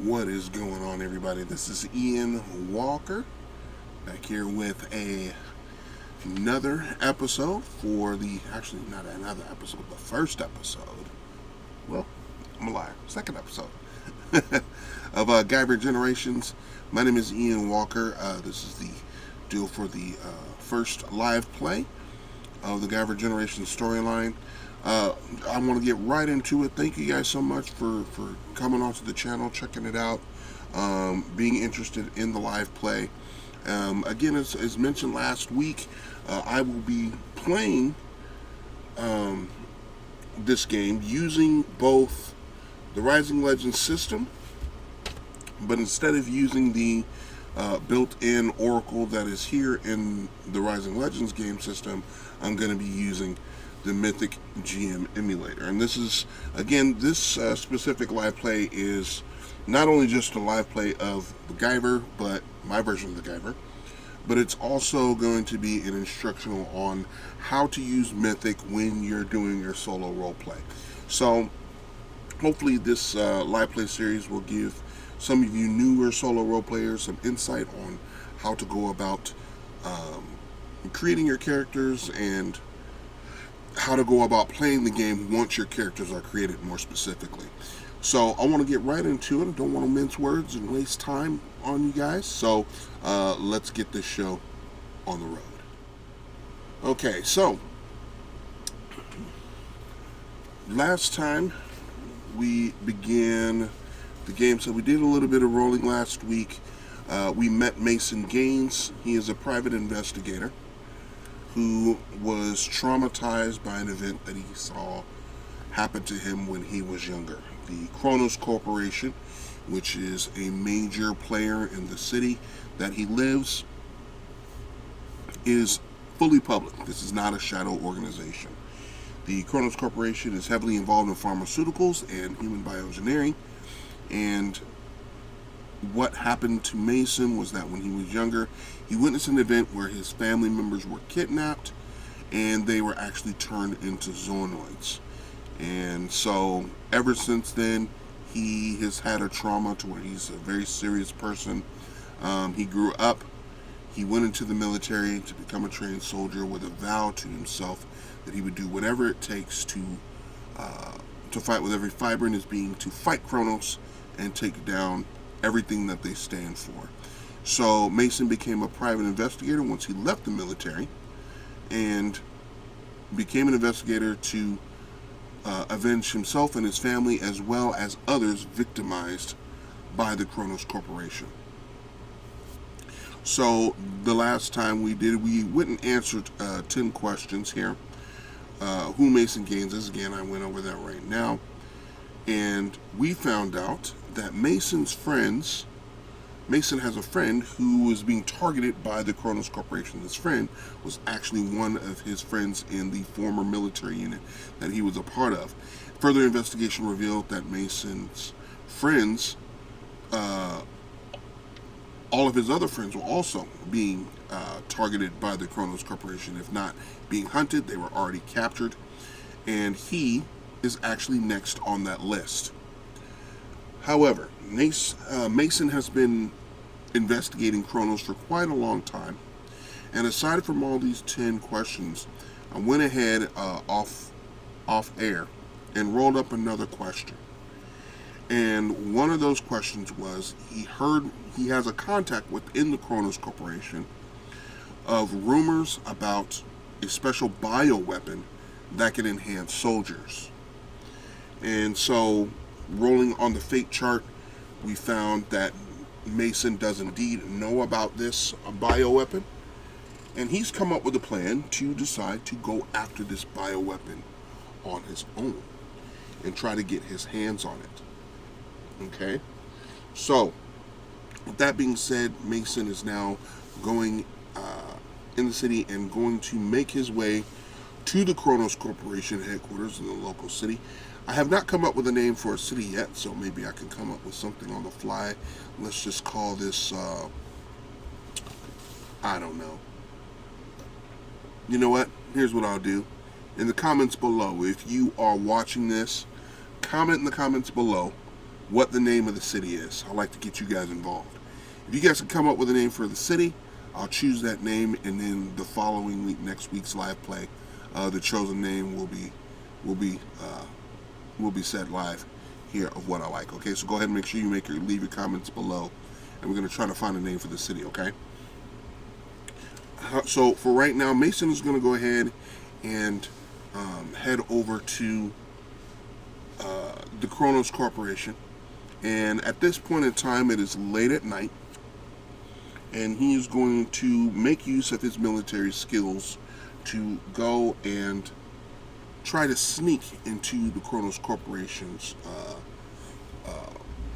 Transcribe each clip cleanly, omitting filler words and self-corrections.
What is going on, everybody? This is Ian Walker back here with another episode for actually not another episode, the first episode. Well, I'm a liar. Second episode of GUYVER Generations. My name is Ian Walker. This is the deal for the first live play of the GUYVER Generations storyline. I want to get right into it. Thank you guys so much for coming onto the channel, checking it out, being interested in the live play. Again, as mentioned last week, I will be playing this game using both the Rising Legends system, but instead of using the built-in Oracle that is here in the Rising Legends game system, I'm going to be using the Mythic GM Emulator. And this is, again, this specific live play is not only just a live play of the GUYVER, but my version of the GUYVER, but it's also going to be an instructional on how to use Mythic when you're doing your solo role play. So hopefully this live play series will give some of you newer solo role players some insight on how to go about creating your characters and how to go about playing the game once your characters are created more specifically. So I want to get right into it. I don't want to mince words and waste time on you guys. So let's get this show on the road. Okay, so last time we began the game, so we did a little bit of rolling last week. We met Mason Gaines. He is a private investigator who was traumatized by an event that he saw happen to him when he was younger. The Chronos Corporation, which is a major player in the city that he lives, is fully public. This is not a shadow organization. The Chronos Corporation is heavily involved in pharmaceuticals and human bioengineering, and what happened to Mason was that when he was younger, he witnessed an event where his family members were kidnapped and they were actually turned into zoonoids. And so ever since then, he has had a trauma to where he's a very serious person. He grew up, he went into the military to become a trained soldier with a vow to himself that he would do whatever it takes to fight with every fiber in his being, to fight Chronos and take down everything that they stand for. So Mason became a private investigator once he left the military and became an investigator to avenge himself and his family as well as others victimized by the Chronos Corporation. So the last time we went and answered 10 questions here. Who Mason Gaines is, again, I went over that right now. And we found out that Mason has a friend who was being targeted by the Chronos Corporation. This friend was actually one of his friends in the former military unit that he was a part of. Further investigation revealed that Mason's friends, all of his other friends, were also being targeted by the Chronos Corporation. If not being hunted, they were already captured. And he is actually next on that list. However, Mason has been investigating Chronos for quite a long time, and aside from all these 10 questions, I went ahead off air and rolled up another question. And one of those questions was, he has a contact within the Chronos Corporation of rumors about a special bioweapon that can enhance soldiers. And so, rolling on the fate chart, we found that Mason does indeed know about this bioweapon, and he's come up with a plan to decide to go after this bioweapon on his own and try to get his hands on it. Okay? So, with that being said, Mason is now going in the city and going to make his way to the Chronos Corporation headquarters in the local city. I have not come up with a name for a city yet, so maybe I can come up with something on the fly. Let's just call this, I don't know. You know what? Here's what I'll do. In the comments below, if you are watching this, comment in the comments below what the name of the city is. I'd like to get you guys involved. If you guys can come up with a name for the city, I'll choose that name, and then the following week, next week's live play, the chosen name will be set live here of what I like. Okay, so go ahead and make sure you leave your comments below, and we're going to try to find a name for the city. Okay. So for right now, Mason is going to go ahead and head over to the Chronos Corporation, and at this point in time, it is late at night, and he is going to make use of his military skills to go and try to sneak into the Chronos Corporation's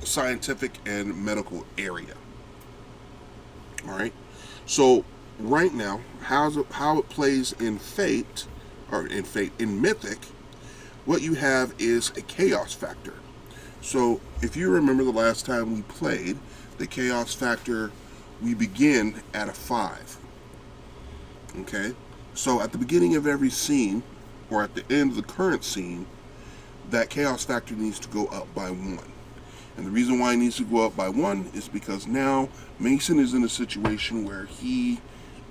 scientific and medical area. All right. So right now, how it plays in Fate, or in Mythic, what you have is a chaos factor. So if you remember the last time we played, the chaos factor, we begin at a 5. Okay. So at the beginning of every scene, or at the end of the current scene, that chaos factor needs to go up by 1. And the reason why it needs to go up by 1 is because now Mason is in a situation where he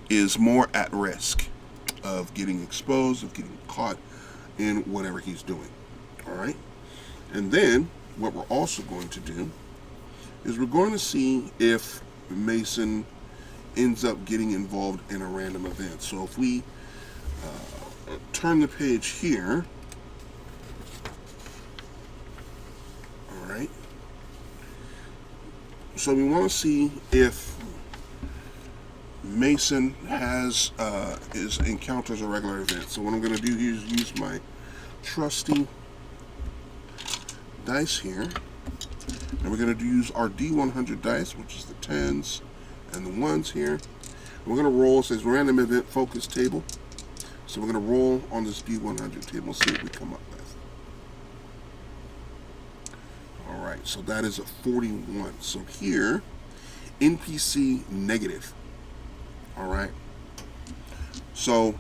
is more at risk of getting exposed, of getting caught in whatever he's doing. All right? And then what we're also going to do is we're going to see if Mason ends up getting involved in a random event. So if we turn the page here, all right, so we want to see if Mason encounters a regular event. So what I'm going to do here is use my trusty dice here, and we're going to use our D100 dice, which is the 10s and the 1s here. We're going to roll. It says random event focus table. So we're going to roll on this D100 table, see what we come up with. All right, so that is a 41. So here, NPC negative. All right. So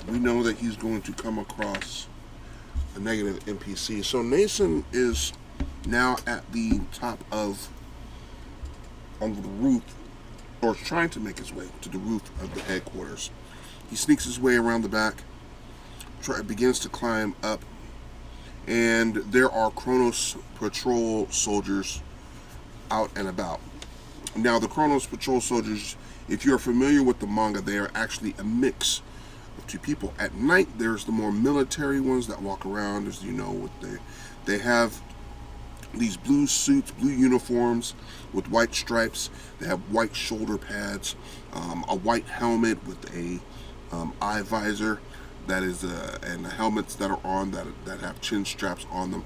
we know that he's going to come across a negative NPC. So Mason is now at the top of, on the roof, or trying to make his way to the roof of the headquarters. He sneaks his way around the back, begins to climb up, and there are Chronos patrol soldiers out and about. Now, the Chronos patrol soldiers, if you're familiar with the manga, they are actually a mix of two people. At night, there's the more military ones that walk around, as you know, they have these blue suits, blue uniforms with white stripes. They have white shoulder pads, a white helmet with a eye visor, that is, and the helmets that are on that have chin straps on them.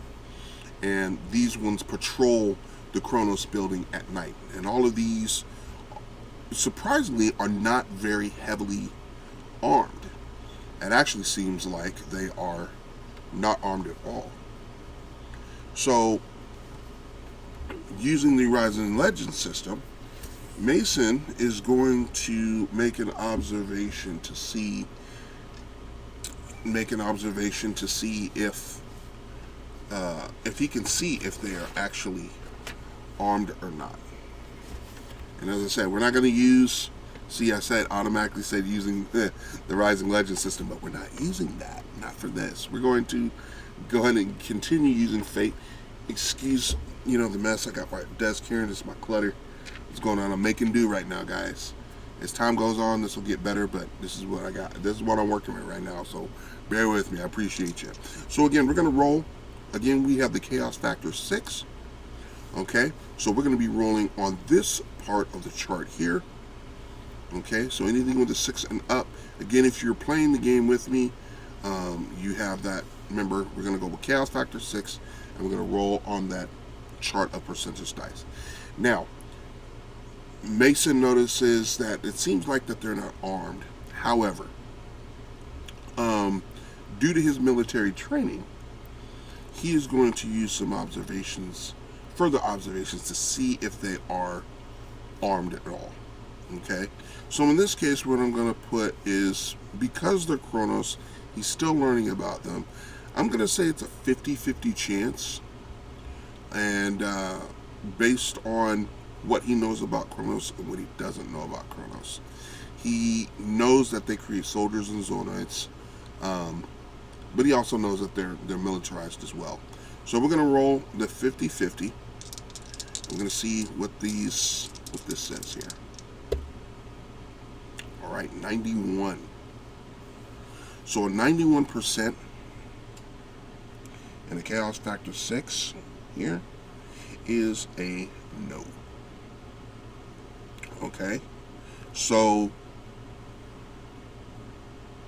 And these ones patrol the Chronos building at night. And all of these, surprisingly, are not very heavily armed. It actually seems like they are not armed at all. So, using the Rising Legends system, Mason is going to make an observation to see if he can see if they are actually armed or not. And as I said, we're not going to use, see, I said automatically said using the Rising Legends system, but we're not using that, not for this. We're going to go ahead and continue using Fate. Excuse, the mess. I got my desk here, and this is my clutter. What's going on? I'm making do right now, guys. As time goes on, this will get better, but this is what I got. This is what I'm working with right now, so bear with me. I appreciate you. So again, we're going to roll. Again, we have the chaos factor 6. Okay, so we're going to be rolling on this part of the chart here. Okay, so anything with a 6 and up. Again, if you're playing the game with me, you have that. Remember, we're going to go with chaos factor 6, and we're going to roll on that chart of percentage dice. Now, Mason notices that it seems like that they're not armed. However, due to his military training, he is going to use some further observations to see if they are armed at all. Okay, so in this case, what I'm going to put is, because they're Chronos, he's still learning about them. I'm going to say it's a 50-50 chance And based on what he knows about Chronos and what he doesn't know about Chronos, he knows that they create soldiers and Zonoids, but he also knows that they're militarized as well. So we're going to roll the 50-50. We're going to see what this says here. All right, 91. So a 91% and a chaos factor 6 here is a no. Okay, so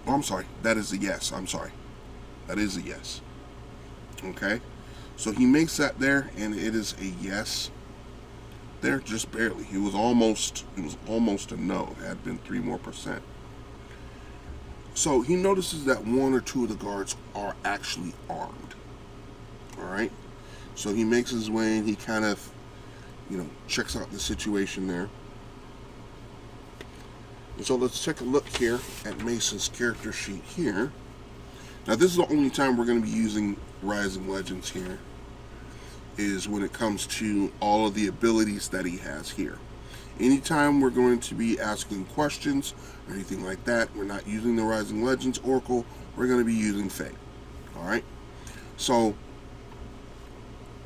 oh, I'm sorry, that is a yes. I'm sorry, that is a yes. Okay, so he makes that there, and it is a yes there, just barely. It was almost a no. It had been 3 more percent. So he notices that 1 or 2 of the guards are actually armed. All right, so he makes his way, and he kind of, checks out the situation there. And so let's take a look here at Mason's character sheet here. Now this is the only time we're going to be using Rising Legends here, is when it comes to all of the abilities that he has here. Anytime we're going to be asking questions or anything like that, we're not using the Rising Legends Oracle, we're going to be using Fate. Alright? So,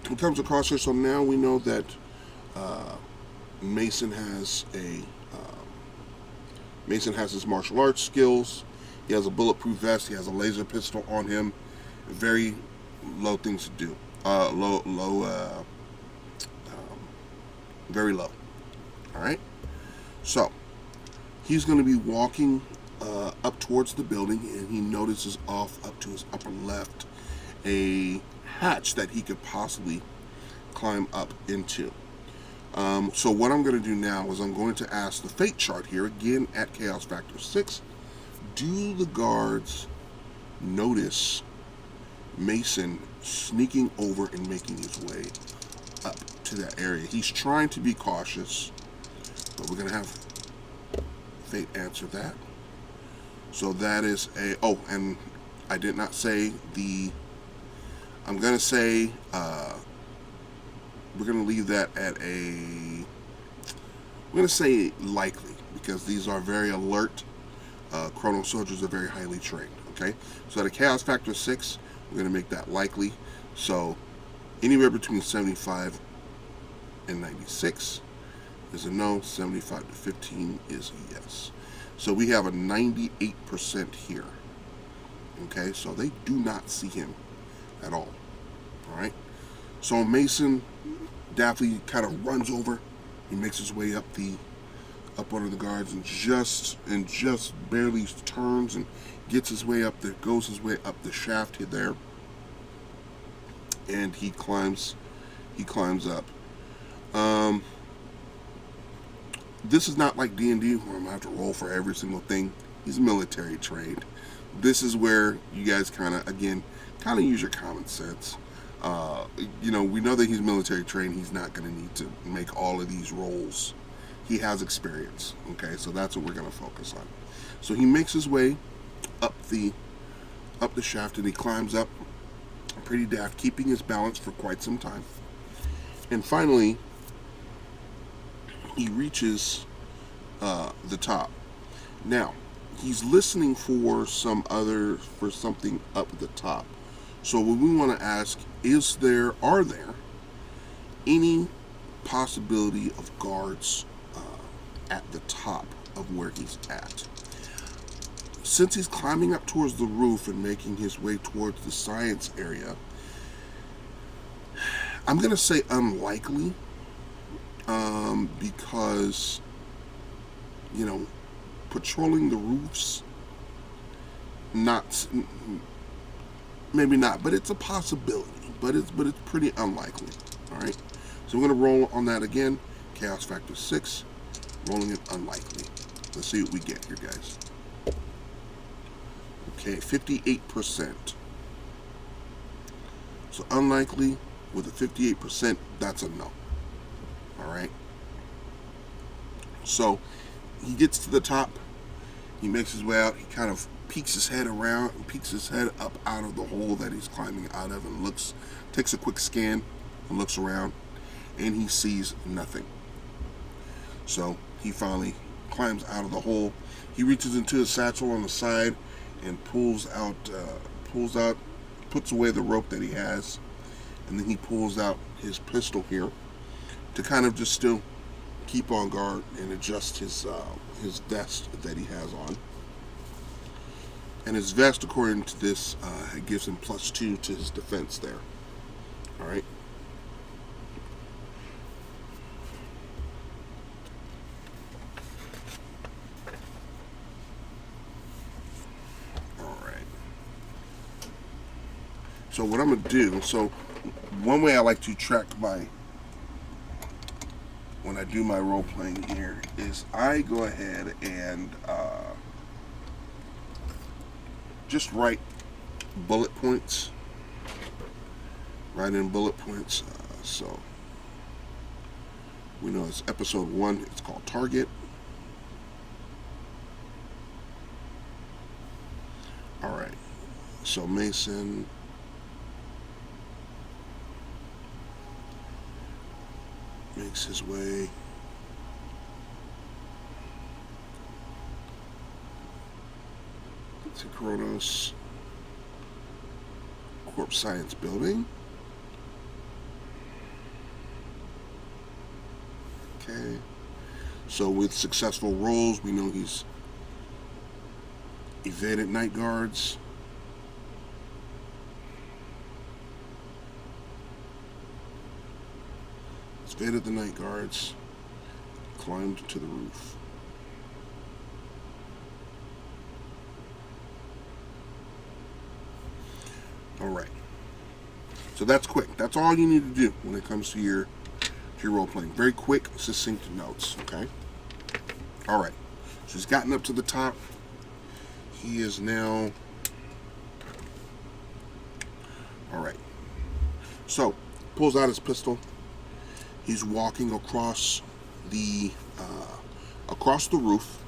he comes across here, so now we know that Mason has his martial arts skills. He has a bulletproof vest. He has a laser pistol on him. Very low things to do. Very low. All right. So he's going to be walking up towards the building, and he notices off up to his upper left a hatch that he could possibly climb up into. So what I'm going to do now is I'm going to ask the fate chart here, again at Chaos Factor 6. Do the guards notice Mason sneaking over and making his way up to that area? He's trying to be cautious, but we're going to have fate answer that. So that is a... Oh, and I did not say the... I'm going to say... we're going to leave that at a... We're going to say likely, because these are very alert. Chronos soldiers are very highly trained. Okay, so at a Chaos Factor 6, we're going to make that likely. So anywhere between 75 and 96 is a no. 75 to 15 is a yes. So we have a 98% here. Okay, so they do not see him at all. All right. So Mason daftly kind of runs over. He makes his way up one of the guards and just barely turns and gets his way up there, goes his way up the shaft there, and he climbs up. This is not like D&D where I'm gonna have to roll for every single thing. He's military trained. This is where you guys kind of use your common sense. We know that he's military trained. He's not going to need to make all of these rolls. He has experience. Okay, so that's what we're going to focus on. So he makes his way up the shaft, and he climbs up pretty daft, keeping his balance for quite some time. And finally, he reaches the top. Now, he's listening for something up at the top. So what we want to ask, are there any possibility of guards at the top of where he's at? Since he's climbing up towards the roof and making his way towards the science area, I'm going to say unlikely, because, patrolling the roofs, maybe not, but it's a possibility. But it's pretty unlikely. All right. So we're going to roll on that again. Chaos Factor 6. Rolling it unlikely. Let's see what we get here, guys. Okay, 58%. So unlikely with a 58%, that's a no. All right. So he gets to the top. He makes his way out. He kind of peeks his head around, peeks his head up out of the hole that he's climbing out of, and takes a quick scan and looks around, and he sees nothing. So he finally climbs out of the hole. He reaches into his satchel on the side and puts away the rope that he has, and then he pulls out his pistol here to kind of just still keep on guard and adjust his vest that he has on. And his vest, according to this, it gives him +2 to his defense there. All right. So what I'm going to do, so one way I like to track when I do my role playing here is I go ahead and just write bullet points. Write in bullet points. So we know it's episode 1. It's called Target. All right. So Mason makes his way to Chronos Corp Science Building. Okay. So with successful rolls, we know he's evaded night guards. Evaded the night guards, climbed to the roof. All right. So that's quick. That's all you need to do when it comes to your role playing. Very quick, succinct notes. Okay. All right. So he's gotten up to the top. He is now. All right. So pulls out his pistol. He's walking across the roof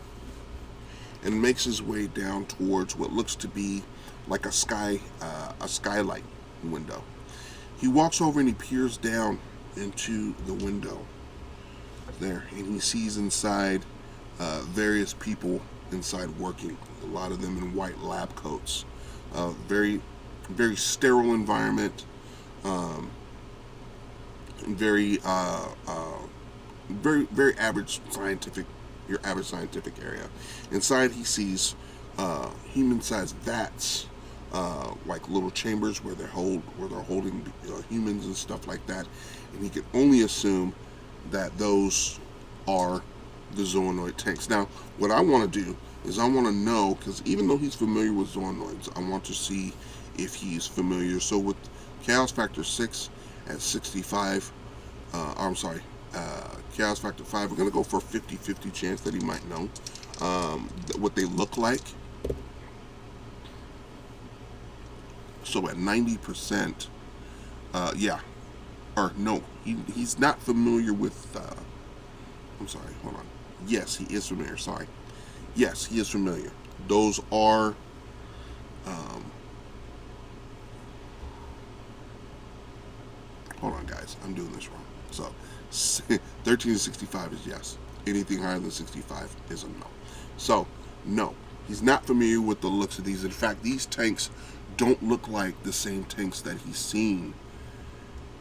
and makes his way down towards what looks to be like a skylight window. He walks over and he peers down into the window there, and he sees inside various people inside working. A lot of them in white lab coats. Very, very sterile environment. Very average scientific, your average scientific area. Inside he sees human-sized vats, like little chambers where they're holding humans and stuff like that. And he can only assume that those are the zoonoid tanks. Now, what I want to do is I want to know, because even though he's familiar with zoonoids, I want to see if he's familiar. So with Chaos Factor 6 at 65, Chaos Factor 5, we're going to go for a 50-50 chance that he might know what they look like. So at 90%, he's not familiar with, hold on. Yes, he is familiar, sorry. Yes, he is familiar. Those are, hold on guys, I'm doing this wrong. So 13 to 65 is yes. Anything higher than 65 is a no. So, no, he's not familiar with the looks of these. In fact, these tanks don't look like the same tanks that he's seen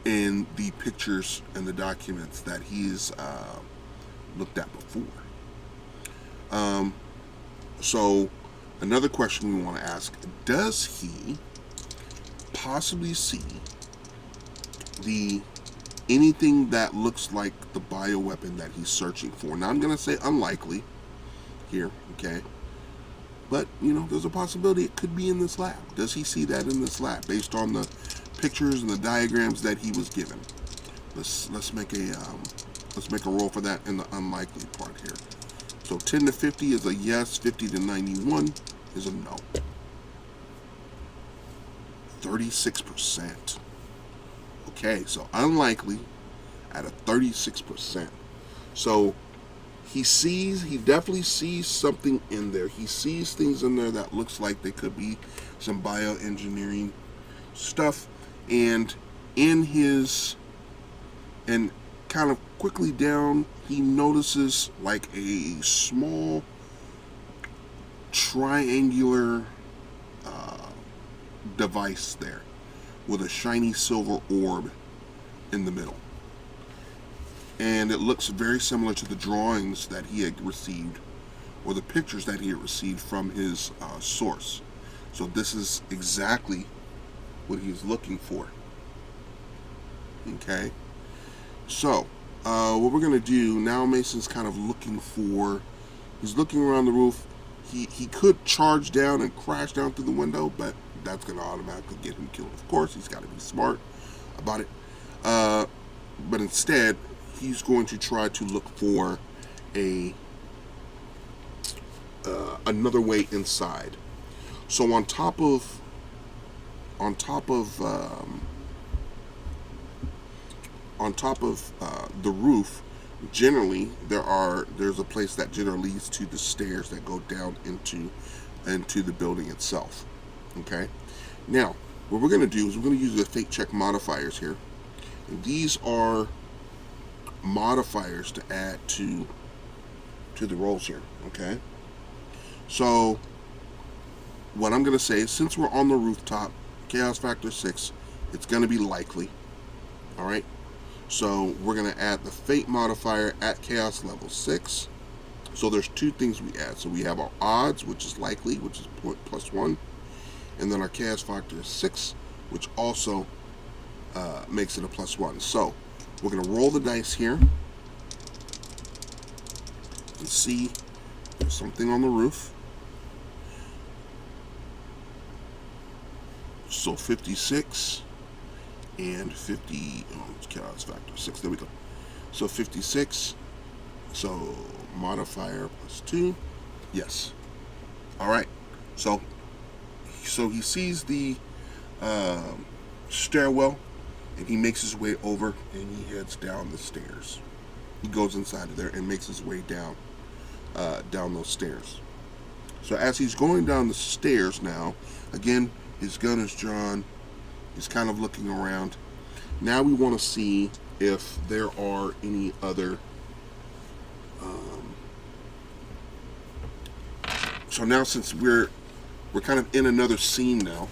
in the pictures and the documents that he's looked at before. So, another question we want to ask, does he possibly see anything that looks like the bioweapon that he's searching for? Now, I'm going to say unlikely here, okay? But, there's a possibility it could be in this lab. Does he see that in this lab based on the pictures and the diagrams that he was given? Let's make a roll for that in the unlikely part here. So 10 to 50 is a yes, 50 to 91 is a no. 36%. Okay, so unlikely at a 36%. So he definitely sees something in there. He sees things in there that looks like they could be some bioengineering stuff. And in his And kind of quickly down, he notices like a small triangular device there with a shiny silver orb in the middle. And it looks very similar to the drawings that he had received, or the pictures that he had received from his source. So this is exactly what he was looking for. Okay, so what we're gonna do now, Mason's kind of looking for, he's looking around the roof. He could charge down and crash down through the window, but that's gonna automatically get him killed. Of course, he's got to be smart about it. But instead, he's going to try to look for a another way inside. So on top of the roof, generally there's a place that generally leads to the stairs that go down into the building itself. Okay, now what we're going to do is we're going to use the fate check modifiers here, and these are modifiers to add to the rolls here. Okay, so what I'm going to say is, since we're on the rooftop, chaos factor 6, it's going to be likely. All right, so we're going to add the fate modifier at chaos level 6. So there's two things we add. So we have our odds, which is likely, which is +1, and then our chaos factor is 6, which also makes it a +1. So we're going to roll the dice here and see if there's something on the roof. So 56 and 50, it's chaos factor 6, there we go. So 56, so modifier +2, yes. All right, so he sees the stairwell, and he makes his way over, and he heads down the stairs. He goes inside of there and makes his way down those stairs. So as he's going down the stairs now, again, his gun is drawn. He's kind of looking around. Now we want to see if there are any other. So now, since we're kind of in another scene now,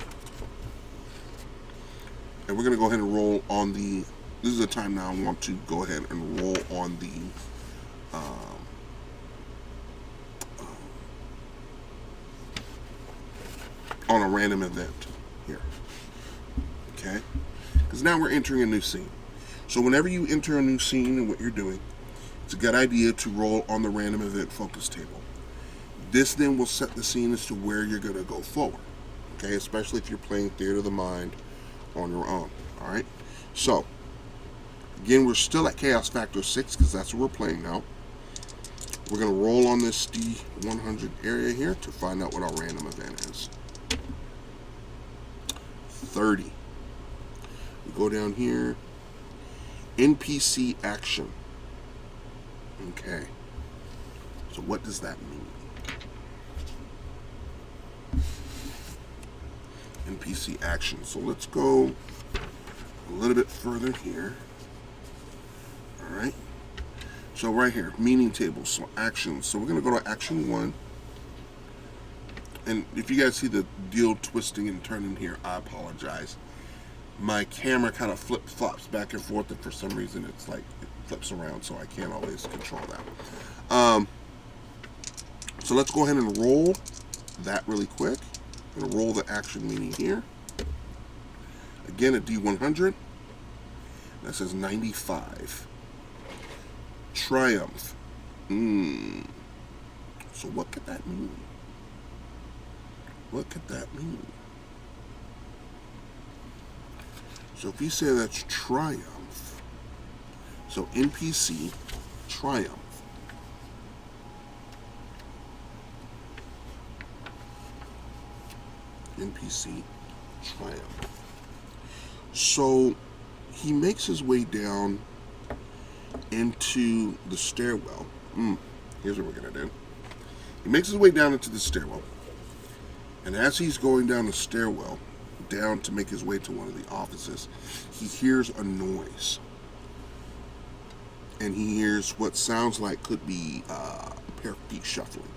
and we're going to go ahead and roll on the. This is the time now I want to go ahead and roll on the. On a random event here. Okay? Because now we're entering a new scene. So whenever you enter a new scene and what you're doing, it's a good idea to roll on the random event focus table. This then will set the scene as to where you're going to go forward. Okay? Especially if you're playing Theater of the Mind on your own. Alright? So, again, we're still at Chaos Factor 6 because that's what we're playing now. We're going to roll on this D100 area here to find out what our random event is. 30. We go down here. NPC action. Okay. So what does that mean? NPC action. So let's go a little bit further here. Alright. So right here, meaning tables, so actions. So we're going to go to action 1. And if you guys see the deal twisting and turning here, I apologize. My camera kind of flip-flops back and forth, and for some reason it's like it flips around, so I can't always control that. So let's go ahead and roll that really quick. I'm going to roll the action meaning here. Again, a D100. That says 95. Triumph. So what could that mean? What could that mean? So if you say that's triumph, so NPC triumph. NPC triumph. So he makes his way down into the stairwell. Here's what we're going to do. He makes his way down into the stairwell. And as he's going down the stairwell, down to make his way to one of the offices, he hears a noise. and he hears what sounds like could be a pair of feet shuffling.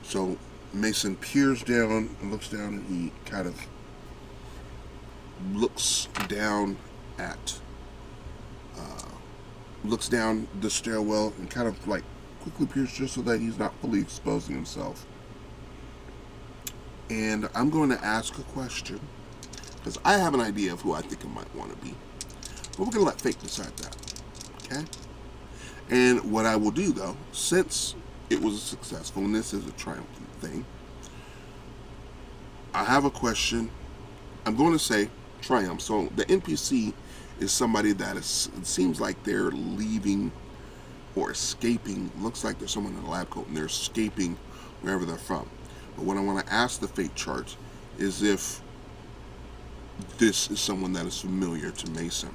So Mason peers down and looks down, and he kind of looks down the stairwell and kind of like quickly peers just so that he's not fully exposing himself. And I'm going to ask a question because I have an idea of who I think it might want to be, but we're going to let fate decide that. Okay? And what I will do, though, since it was successful and this is a triumphant thing, I have a question. I'm going to say triumph. So the NPC is somebody that is, it seems like they're leaving or escaping. Looks like there's someone in a lab coat and they're escaping wherever they're from. But what I want to ask the fate chart is if this is someone that is familiar to Mason.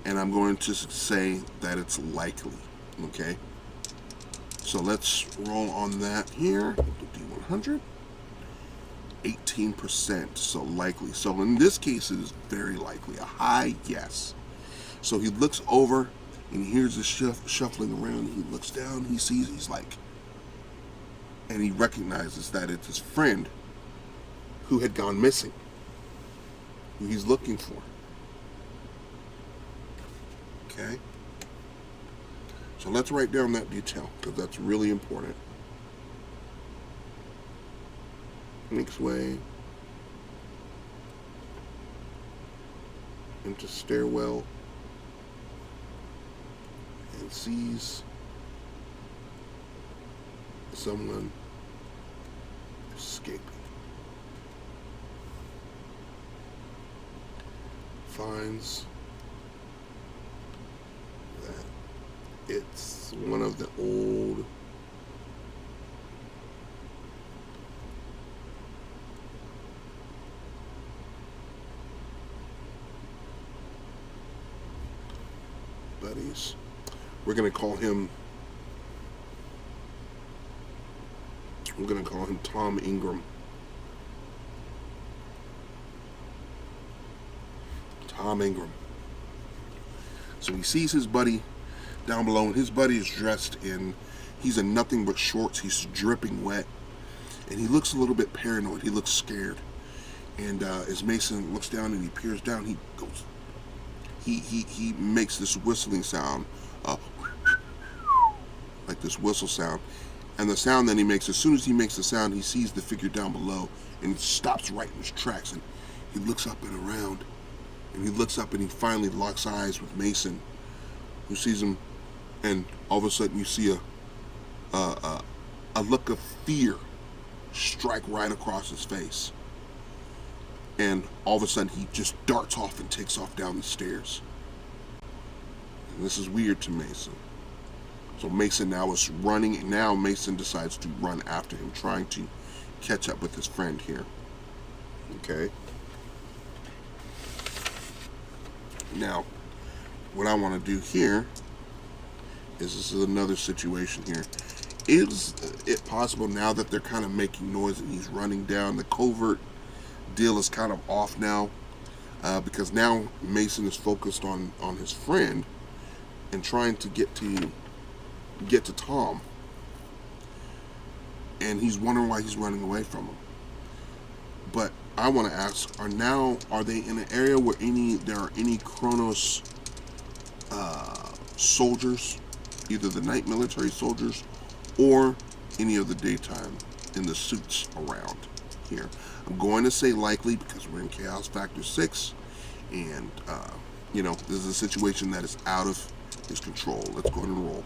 And I'm going to say that it's likely. Okay? So let's roll on that here. D100. 18%. So likely. So in this case, it is very likely. A high yes. So he looks over and he hears the shuffling around. He looks down. He sees. He's like, and he recognizes that it's his friend who had gone missing, who he's looking for. Okay? So let's write down that detail, because that's really important. Makes way into stairwell and sees someone escaping. Finds that it's one of the old buddies. We're going to call him Tom Ingram. Tom Ingram. So he sees his buddy down below, and his buddy is dressed in, he's in nothing but shorts. He's dripping wet, and he looks a little bit paranoid. He looks scared. And as Mason looks down and he peers down, he goes, he makes this whistling sound, like this whistle sound. And the sound that he makes, as soon as he makes the sound, he sees the figure down below, and he stops right in his tracks, and he looks up and around, and he looks up and he finally locks eyes with Mason, who sees him, and all of a sudden you see a look of fear strike right across his face. And all of a sudden he just darts off and takes off down the stairs. And this is weird to Mason. So Mason now is running, and now Mason decides to run after him, trying to catch up with his friend here. Okay? Now, what I want to do here is, this is another situation here. Is it possible now that they're kind of making noise and he's running down, the covert deal is kind of off now, because now Mason is focused on his friend and trying to get to Tom, and he's wondering why he's running away from him. But I want to ask, are they in an area where there are any Chronos soldiers, either the night military soldiers or any of the daytime in the suits around here? I'm going to say likely because we're in Chaos Factor 6, and this is a situation that is out of his control. Let's go ahead and roll.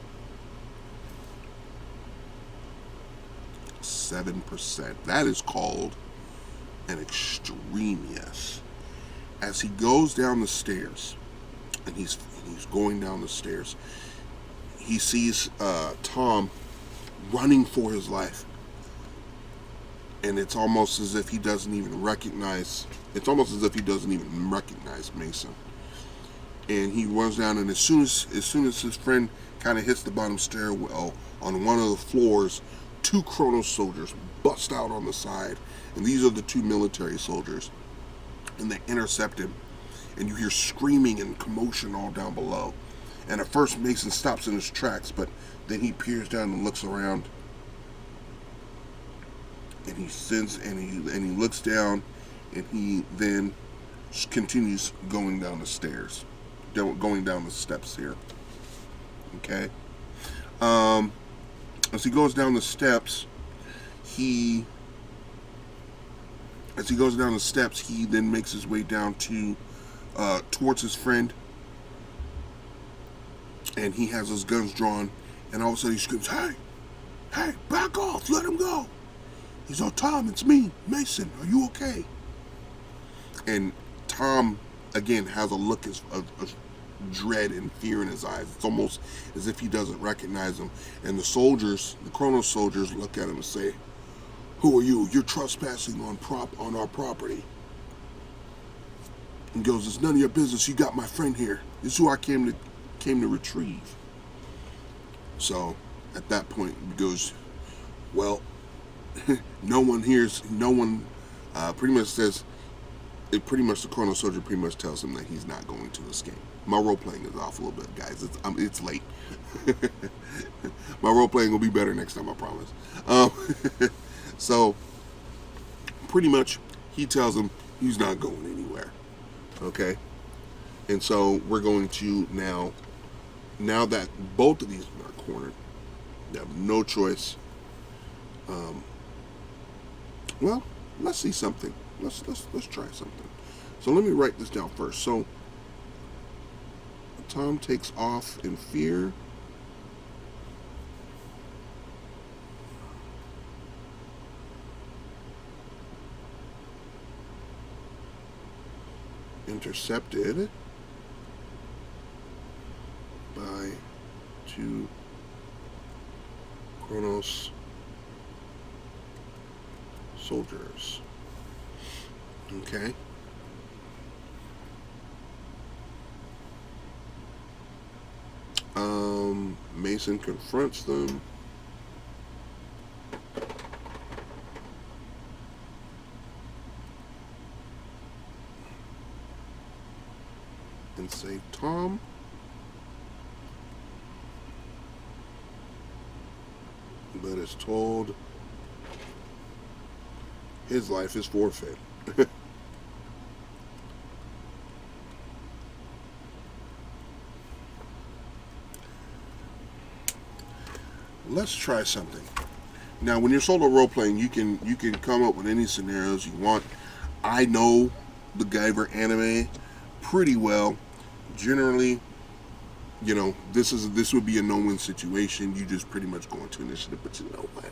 7%. That is called an extreme yes. As he goes down the stairs, and he's going down the stairs, he sees Tom running for his life, and it's almost as if he doesn't even recognize. It's almost as if he doesn't even recognize Mason. And he runs down, and as soon as his friend kind of hits the bottom stairwell on one of the floors, 2 Chronos soldiers bust out on the side, and these are the 2 military soldiers, and they intercept him, and you hear screaming and commotion all down below. And at first Mason stops in his tracks, but then he peers down and looks around. And he looks down, and he then continues going down the stairs, going down the steps here. Okay. As he goes down the steps, he then makes his way down to towards his friend, and he has his guns drawn, and all of a sudden he screams, hey, back off, let him go. He's, oh, Tom, it's me, Mason, are you okay? And Tom, again, has a look of dread and fear in his eyes. It's almost as if he doesn't recognize him. And the Chronos soldiers look at him and say, who are you? You're trespassing on our property. And goes, it's none of your business. You got my friend here. This is who I came to retrieve. So at that point he goes, well, pretty much says, the Chronos soldier pretty much tells him that he's not going to escape. My role playing is off a little bit, guys. It's late. My role playing will be better next time, I promise. So pretty much he tells him he's not going anywhere. Okay, and so we're going to now that both of these are cornered, they have no choice. Well, let's see something. Let's try something. So let me write this down first. So Tom takes off in fear. Intercepted by 2 Chronos soldiers. Okay. Mason confronts them. And save Tom. But is told his life is forfeit. Let's try something. Now, when you're solo role playing, you can come up with any scenarios you want. I know the GUYVER anime pretty well. Generally, this would be a no-win situation. You just pretty much go into initiative. But you know what?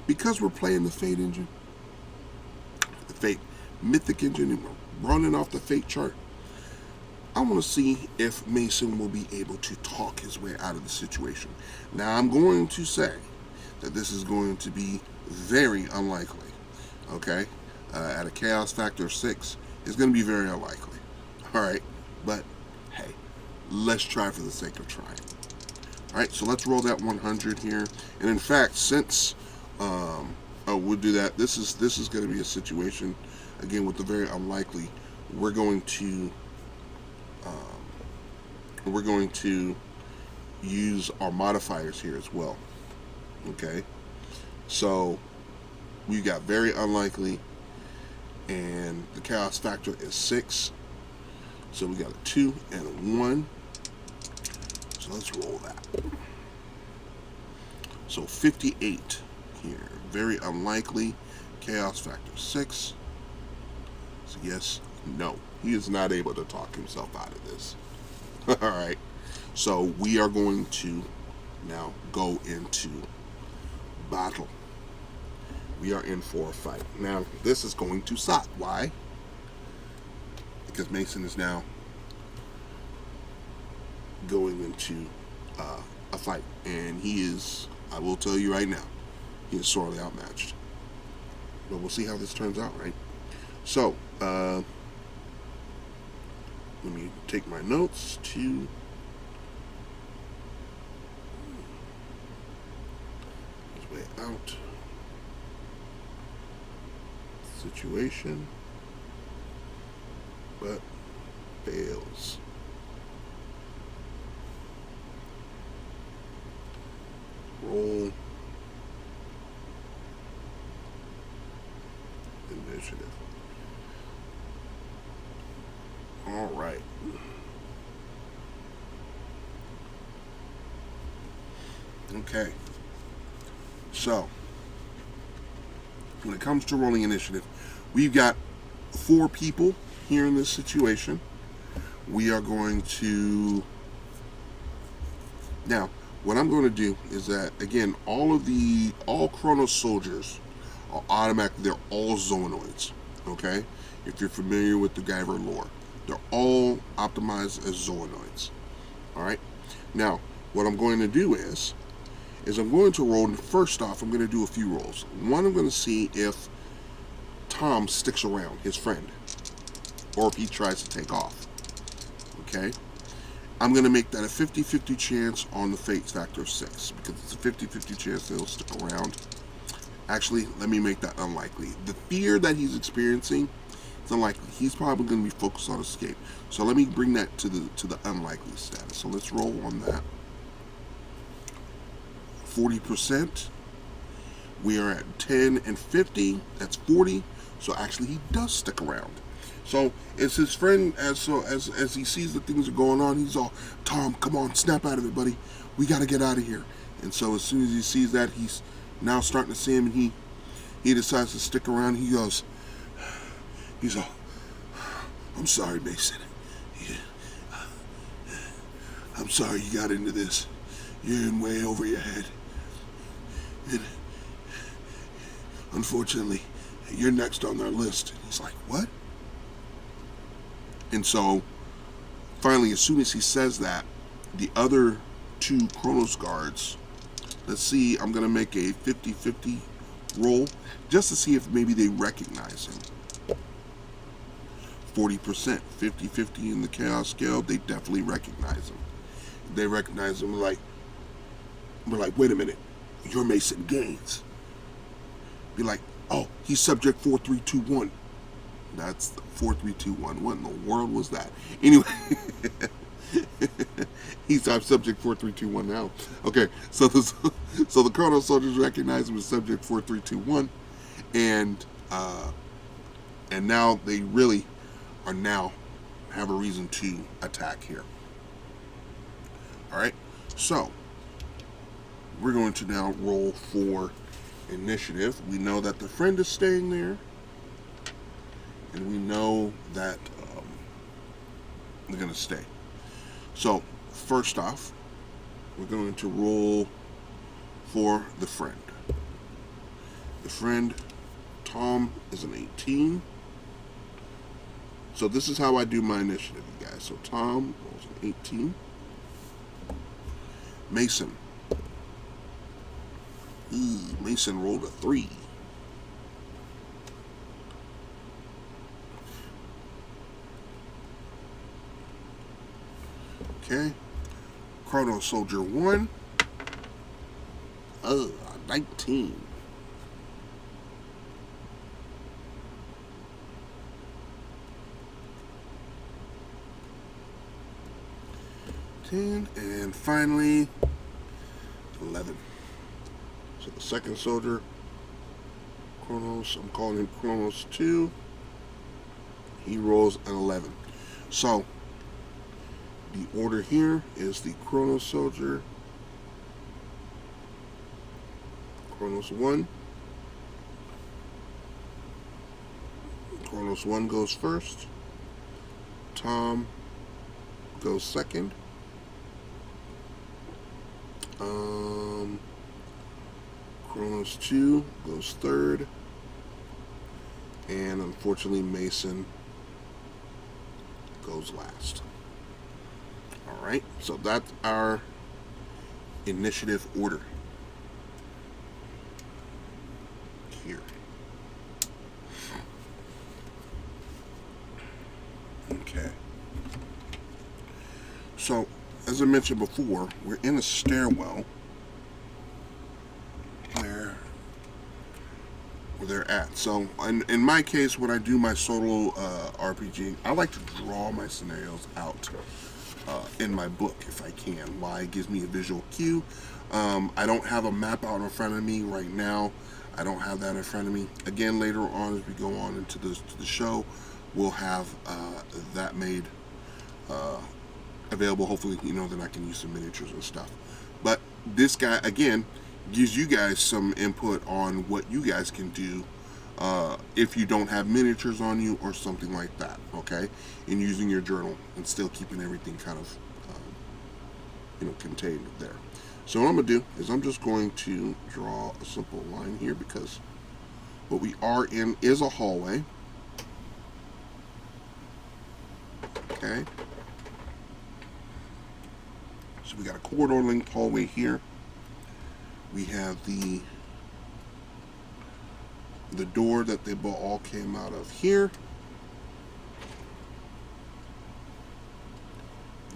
Because we're playing the Fate engine, the Fate Mythic engine, and we're running off the Fate chart, I want to see if Mason will be able to talk his way out of the situation. Now, I'm going to say that this is going to be very unlikely. Okay? At a chaos factor of 6, it's going to be very unlikely. All right? But, hey, let's try for the sake of trying. All right, so let's roll that 100 here. And in fact, since we'll do that, this is going to be a situation, again, with the very unlikely. We're going to use our modifiers here as well. Okay, so we got very unlikely, and the chaos factor is 6. So we got a 2 and a 1. So let's roll that. So 58 here. Very unlikely. Chaos factor 6. So yes, no. He is not able to talk himself out of this. Alright. So we are going to now go into battle. We are in for a fight. Now, this is going to suck. Why? Because Mason is now going into a fight. And he is, I will tell you right now, he is sorely outmatched. But we'll see how this turns out, right? So, let me take my notes to his way out. Situation, but fails. Roll initiative. All right. Okay. So, when it comes to rolling initiative, we've got 4 people here in this situation. We are going to... Now, what I'm going to do is that, again, all Chronos soldiers are automatically, they're all Zoonoids, okay? If you're familiar with the GUYVER lore. They're all optimized as Zoonoids, all right? Now, what I'm going to do is I'm going to roll, first off, I'm going to do a few rolls. One, I'm going to see if Tom sticks around, his friend, or if he tries to take off, okay? I'm going to make that a 50-50 chance on the fate factor of 6, because it's a 50-50 chance that he'll stick around. Actually, let me make that unlikely. The fear that he's experiencing, it's unlikely. He's probably going to be focused on escape. So let me bring that to the unlikely status. So let's roll on that. 40%. We are at 10 and 50. That's 40. So actually, he does stick around. So it's his friend, as he sees that things are going on, he's all, Tom, come on, snap out of it, buddy. We got to get out of here. And so as soon as he sees that, he's now starting to see him, and he decides to stick around. He's all, I'm sorry, Mason. I'm sorry you got into this. You're in way over your head. And unfortunately, you're next on their list. And he's like, what? And so, finally, as soon as he says that, the other 2 Chronos guards, let's see, I'm going to make a 50-50 roll, just to see if maybe they recognize him. 40%, 50-50 in the Chaos scale, they definitely recognize him. They recognize him like, we're like, wait a minute, you're Mason Gaines. Be like, oh, he's subject 4321. That's 4321. What in the world was that? Anyway, he's our subject 4321 now. Okay, so the Chronos soldiers recognize him as subject 4321, and now they really are now have a reason to attack here. All right, so we're going to now roll for initiative. We know that the friend is staying there, and we know that they're going to stay. So first off, we're going to roll for the friend. The friend, Tom, is an 18. So this is how I do my initiative, you guys. So Tom rolls an 18. Mason. Mason rolled a 3. Okay. Chrono Soldier 1. 19. And finally 11. So the second soldier, Chronos, I'm calling him Chronos 2. He rolls an 11. So the order here is the Chronos soldier, Chronos 1. Chronos 1 goes first. Tom goes second. Chronos 2 goes third. And unfortunately, Mason goes last. Alright, so that's our initiative order here. Okay. So, as I mentioned before, we're in a stairwell where they're at. So, in my case, when I do my solo RPG, I like to draw my scenarios out in my book if I can. Why? It gives me a visual cue. I don't have a map out in front of me right now. I don't have that in front of me. Again, later on as we go on into the show, we'll have that made available. Hopefully, then I can use some miniatures and stuff. But this guy, again, gives you guys some input on what you guys can do if you don't have miniatures on you or something like that, okay? And using your journal and still keeping everything kind of, contained there. So what I'm going to do is I'm just going to draw a simple line here because what we are in is a hallway. Okay. So we got a corridor linked hallway here. We have the door that they all came out of here.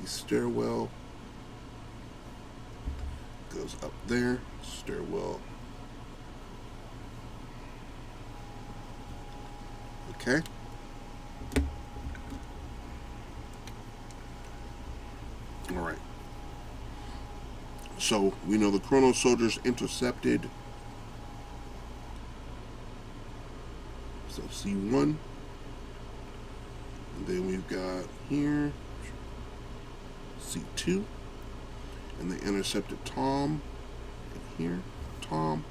The stairwell goes up there. Stairwell. Okay. All right. So we know the Chronos soldiers intercepted. So C1. And then we've got here C2. And they intercepted Tom. And here, Tom.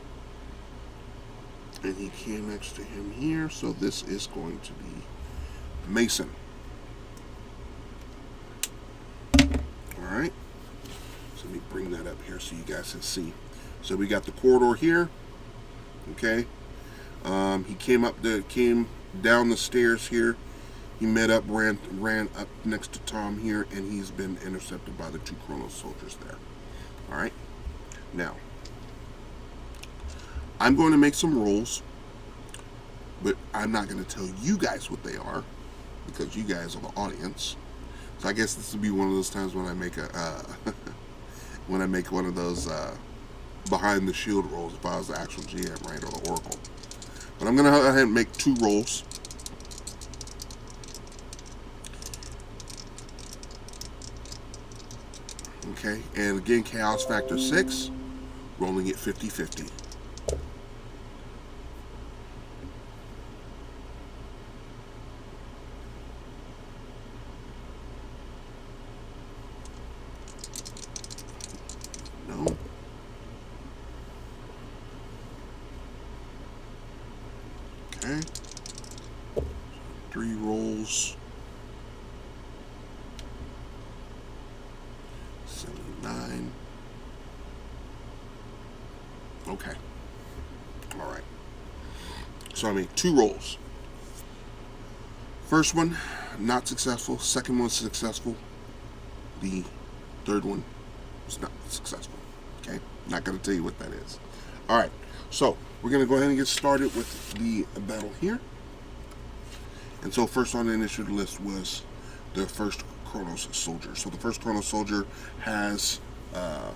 And he came next to him here. So this is going to be Mason. Alright. So let me bring that up here so you guys can see. So we got the corridor here. Okay. He came down the stairs here. He ran up next to Tom here, and he's been intercepted by the 2 Chronos soldiers there. Alright. Now, I'm going to make some rolls, but I'm not going to tell you guys what they are, because you guys are the audience. So I guess this would be one of those times when I make one of those behind the shield rolls if I was the actual GM, right, or the Oracle. But I'm going to go ahead and make 2 rolls. Okay, and again, Chaos Factor 6, rolling it 50-50. No. Okay. 3 rolls. 79. Okay. All right. So I made 2 rolls. First one, not successful. Second one, successful. The third one was not successful. Okay? Not going to tell you what that is. All right. So we're going to go ahead and get started with the battle here. And so first on the initiative list was the first Chronos soldier. So the first Chronos soldier has a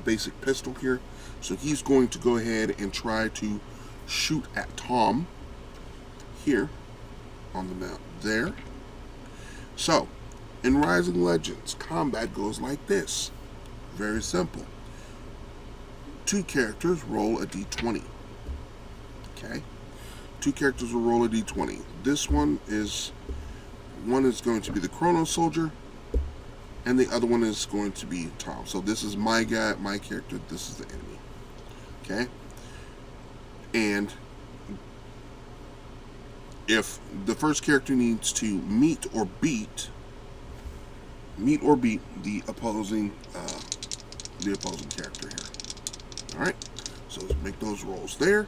basic pistol here. So he's going to go ahead and try to shoot at Tom here on the map there. So in Rising Legends, combat goes like this. Very simple. 2 characters roll a d20. Okay? 2 characters will roll a d20. This one is going to be the Chronos soldier, and the other one is going to be Tom. So this is my guy, my character, this is the enemy. Okay? And if the first character needs to meet or beat the opposing character here. Alright? So let's make those rolls there.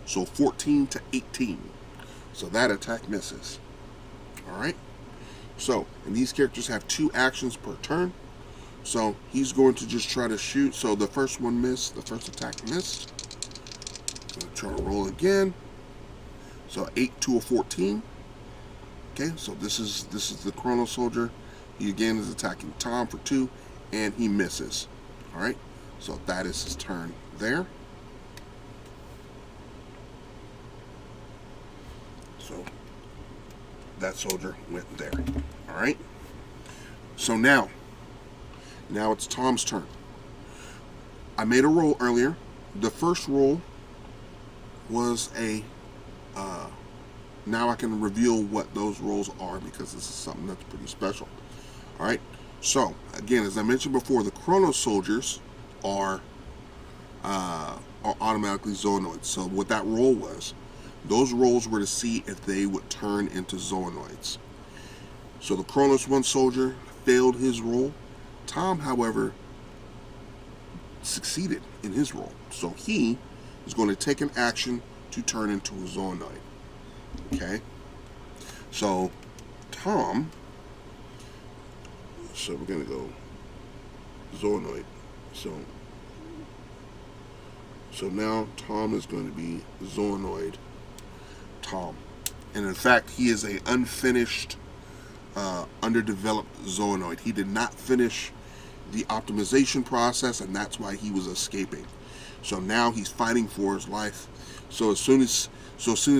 So 14 to 18. So that attack misses. Alright? So, and these characters have 2 actions per turn. So he's going to just try to shoot. So the first one missed. The first attack missed. Going to try to roll again. So 8 to a 14. Okay, so this is the Chrono soldier. He again is attacking Tom for 2, and he misses. Alright? So that is his turn there. So that soldier went there. All right. So now it's Tom's turn. I made a roll earlier. The first roll was a. Now I can reveal what those rolls are because this is something that's pretty special. All right. So again, as I mentioned before, the Chronos soldiers are automatically Zoonoids. So what that roll was, those rolls were to see if they would turn into Zoonoids. So the Chronos 1 soldier failed his roll. Tom, however, succeeded in his roll. So he is going to take an action to turn into a Zoonoid. Okay? So Tom, so we're going to go Zoonoid. So now Tom is going to be Zoonoid Tom. And in fact, he is a unfinished, underdeveloped Zoonoid. He did not finish the optimization process, and that's why he was escaping. So now he's fighting for his life. So as soon as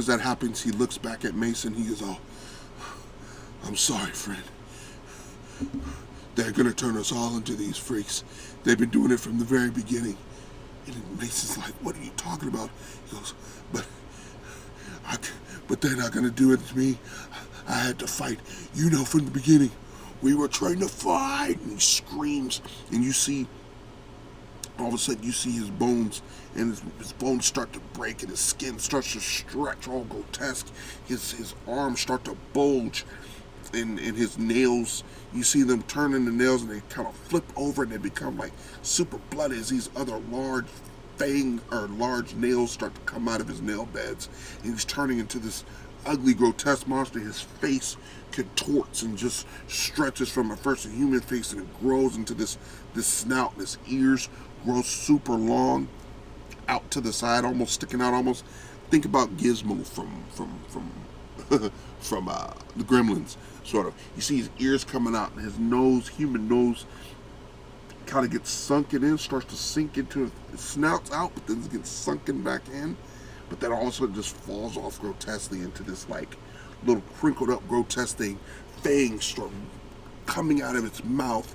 that happens, he looks back at Mason. He goes, "Oh, I'm sorry, friend. They're gonna turn us all into these freaks. They've been doing it from the very beginning." And Mason's like, "What are you talking about?" He goes, but they're not gonna do it to me. I had to fight. You know, from the beginning, we were trying to fight." And he screams, and you see, all of a sudden, you see his bones, and his bones start to break, and his skin starts to stretch, all grotesque. His arms start to bulge, and his nails, you see them turn into nails, and they kind of flip over, and they become like super bloody as these other large large nails start to come out of his nail beds, and he's turning into this ugly, grotesque monster. His face contorts and just stretches from at first a human face, and it grows into this snout. His ears grow super long out to the side, almost sticking out. Almost think about Gizmo from the Gremlins, sort of. You see his ears coming out, and his nose, human nose, kind of gets sunken in, starts to sink into it, snouts out, but then it gets sunken back in. But then all of a sudden just falls off grotesquely into this like little crinkled up grotesque thing. Fangs start coming out of its mouth,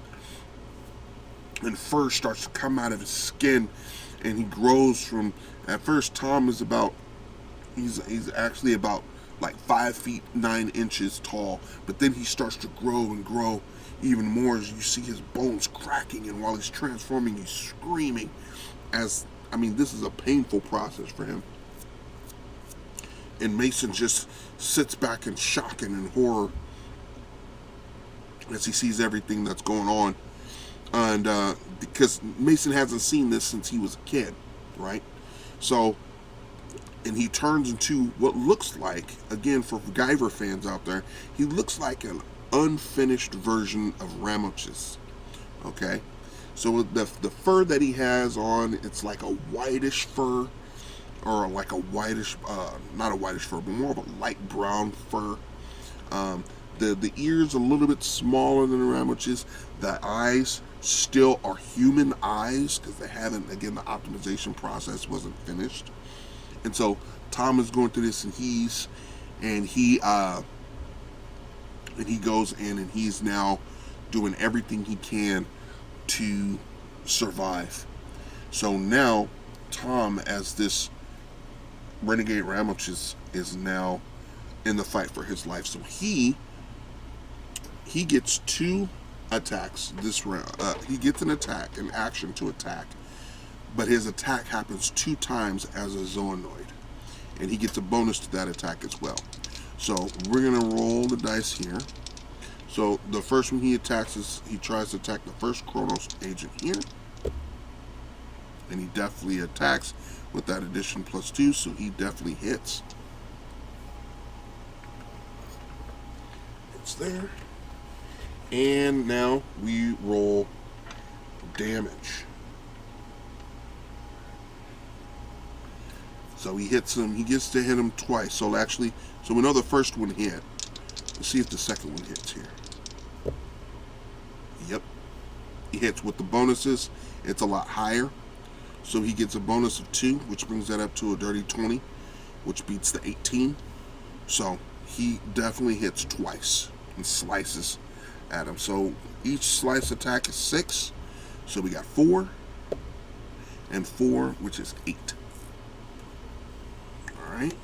and fur starts to come out of his skin, and he grows from, at first Tom is about, he's actually about like 5 feet 9 inches tall, but then he starts to grow and grow even more as you see his bones cracking, and while he's transforming, he's screaming. This is a painful process for him. And Mason just sits back in shock and in horror as he sees everything that's going on. And because Mason hasn't seen this since he was a kid, right? So, and he turns into what looks like, again, for GUYVER fans out there, he looks like an unfinished version of Ramocus. Okay? So the fur that he has on, it's like a whitish fur, or like a whitish, not a whitish fur, but more of a light brown fur. The ears a little bit smaller than the Ramocus. The eyes still are human eyes because they haven't, again, the optimization process wasn't finished. And so Tom is going through this, and he goes in, and he's now doing everything he can to survive. So now Tom, as this renegade Ramocus, is now in the fight for his life. So he gets 2 attacks this round. He gets an action to attack, but his attack happens 2 times as a Zoonoid, and he gets a bonus to that attack as well. So we're gonna roll the dice here. So the first one he attacks is, he tries to attack the first Chronos agent here, and he definitely attacks with that addition +2, so he definitely hits. It's there. And now we roll damage. So he hits him, he gets to hit him twice. So we know the first one hit. Let's see if the second one hits here. Yep. He hits with the bonuses. It's a lot higher. So he gets a bonus of 2, which brings that up to a dirty 20, which beats the 18. So he definitely hits twice and slices at him. So each slice attack is 6. So we got 4 and 4, which is 8. Alright.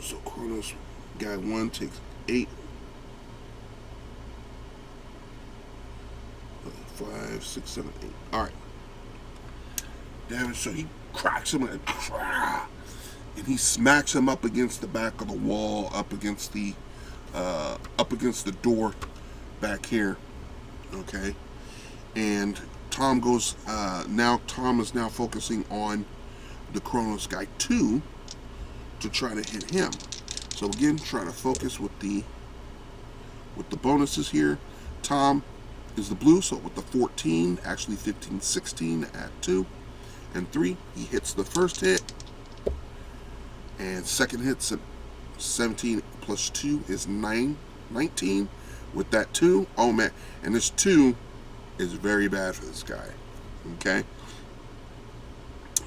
So Chronos guy 1 takes 8. 5, 6, 7, 8. Alright. Damage, so he cracks him and he smacks him up against the back of the wall, up against the door back here. Okay. And Tom goes Tom is now focusing on the Chronos guy 2 to try to hit him. So again, try to focus with the bonuses here. Tom is the blue, so with the 14, actually 15, 16 at 2 and 3, he hits the first hit. And second hit's at 17 plus 2 is 19. With that 2, oh man, and this 2 is very bad for this guy. Okay?